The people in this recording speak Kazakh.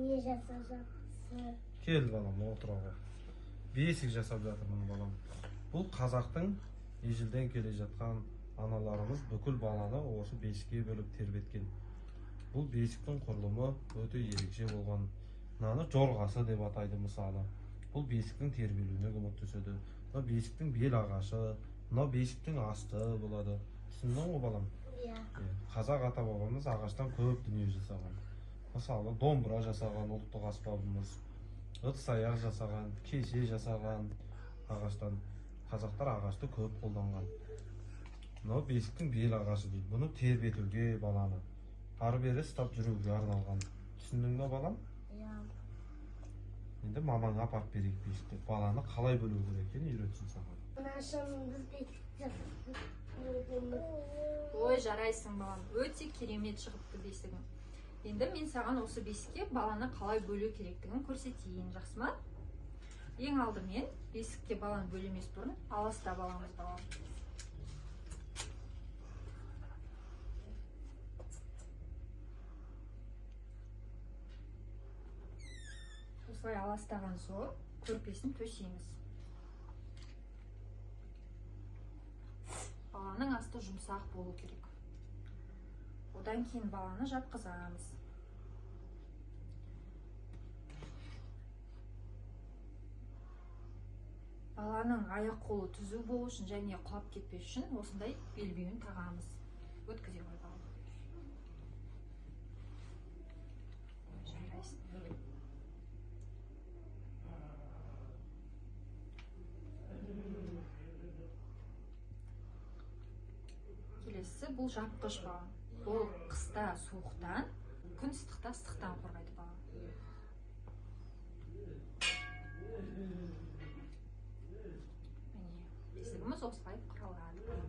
не жасап жатсыз? Кел балам, отыруға. Бесік жасап жатырмын балам. Бұл қазақтың ежелден келе жатқан аналарымыз бүкіл баланы осы бесікке бөліп тербеткен. Бұл бесіктің құрылымы өте ерекше болған. Мынаны жорғасы деп атайды мысалы. Бұл бесіктің тербелуіне көмектеседі. Мына бесіктің бел ағашы, мына бесіктің асты болады. Түсіндің ғой балам? Иә. Қазақ ата бабамыз ағаштан көп дүние жасаған. Мысалы домбыра жасаған ұлттық аспабымыз, ыдыс аяқ жасаған, кесе жасаған ағаштан. Қазақтар ағашты көп қолданған. Мынау бесіктің бел ағашы дейді. Бұны тербетуге баланы, ары бері ұстап жүруге арналған. Түсіндің бе балам? Иә. Енді мамаңа апарып берейік бесікті. Баланы қалай бөлу керек екенін үйретсін саған. Нашым біз бесік Ой, жарайсың балам, өте керемет шығыпты бесігің. Енді мен саған осы бесікке баланы қалай бөлу керектігін көрсетейін, жақсы ма? Ең алдымен бесікке баланы бөлемес бұрын аластап аламыз балам. Осылай аластаған соң көрпесін төсейміз. Баланың асты жұмсақ болу керек. Одан кейін баланы жатқызамыз. Баланың аяқ қолы түзу болу үшін және құлап кетпес үшін осындай белбеуін тағамыз. Өткізе қой балам. Жарайсың. Келесі бұл жапқыш балам. Бұл қыста суықтан, күн ыстықта ыстықтан қорғайды балам. Міне, бесігіміз осылай құралады.